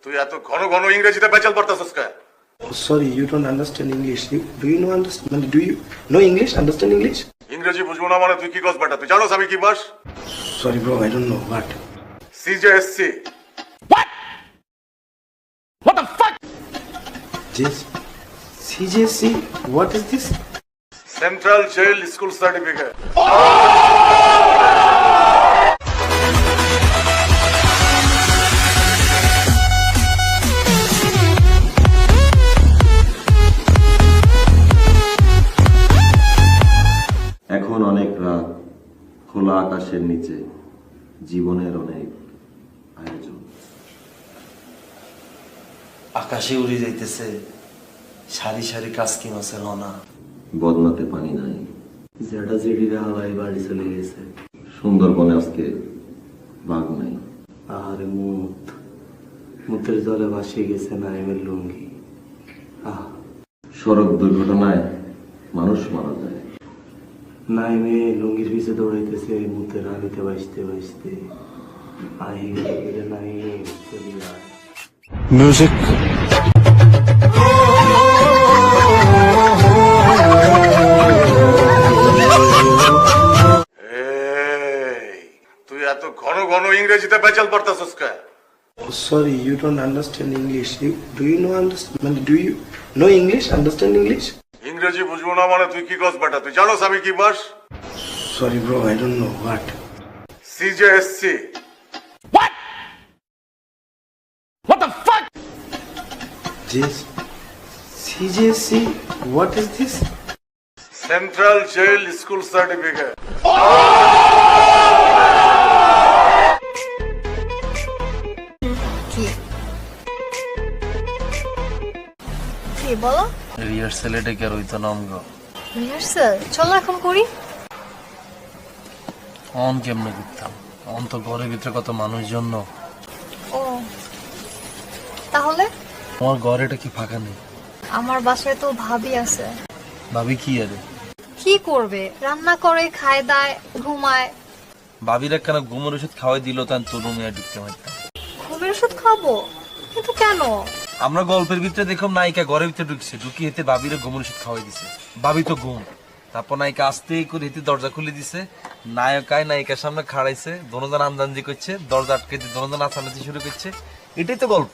তুই এত ঘন ঘন ইংরেজিতে পেঁচাল পারতাছস কে? Sorry, you don't understand English. Do you know understand? Do you know English? Understand English? ইংরেজি বুঝবো না মানে তুই কি কস বেটা? তুই জানোস আমি কি বাস? Sorry, bro. I don't know what. CJSC. Yes. CJC. What is this? Central jail school certificate. এখন অনেক রাত, খোলা আকাশের নিচে জীবনের অনেক আয়োজন। আকাশে উড়ে যাইতেছে সারি সারি কাসকি মাছের হনা। বদনাতে পানি নাই, জেডা জেডিরা হাওয়ায় বাড়ি চলে গেছে। সুন্দরবনে আজকে বাঘ নাই। আহারে মুতের জলে ভাসিয়ে গেছে নাইমের লুঙ্গি। সড়ক দুর্ঘটনায় মানুষ মারা যায়। নাইমে লুঙ্গির পিছে দৌড়াইতেছে মুতের রানিতে বাঁচতে বাঁচতে। আহিরে নাই চলি আয়। Music. তুই এত ঘন ঘন ইংরেজিতে পেঁচাল পারতাছস কে? Sorry, you don't understand English. Do you know understand? Do you know English? Understand English? ইংরেজি বুঝবো না মানে তুই কি কস বেটা? তুই জানোস আমি কি বাস? Sorry, bro. I don't know what. CJSC. Yes. CJC. What is this? Central jail school certificate. কি বলো? রিহার্সাল এটা কি আর হইতো না আমগো? রিহার্সাল চলো এখন করি। অন কেমনে করতাম? অন তো ঘরের ভিতরে কত মানুষজন। ও তাহলে তোমার ঘর এটা কি ফাঁকা নেই? আমার বাসায় তো ভাবি আছে। ভাবি কি আরে? কি করবে? রান্না করে, খায় দায়, ঘুমায়। ভাবির একখানা ঘুমের ওষুধ খাওয়াই দিল তাই তোর রুমে ঢুকতে পারতাম। ঘুমের ওষুধ খাবো? কিন্তু কেন? আমরা গল্পের ভিতরে দেখলাম নায়িকা ঘরের ভিতরে ঢুকছে, ঢুকি হেতে ভাবিরে ঘুমের ওষুধ খাওয়াই দিছে। ভাবি তো ঘুম। তারপর নায়িকা আস্তে করে হেতে দরজা খুলে দিছে। নায়িকার সামনে খাড়াইছে, দোনোজন আমদানজি করছে, দরজা আটকে দিয়ে দোনোজন নাচানাচি শুরু করছে। এটাই তো গল্প।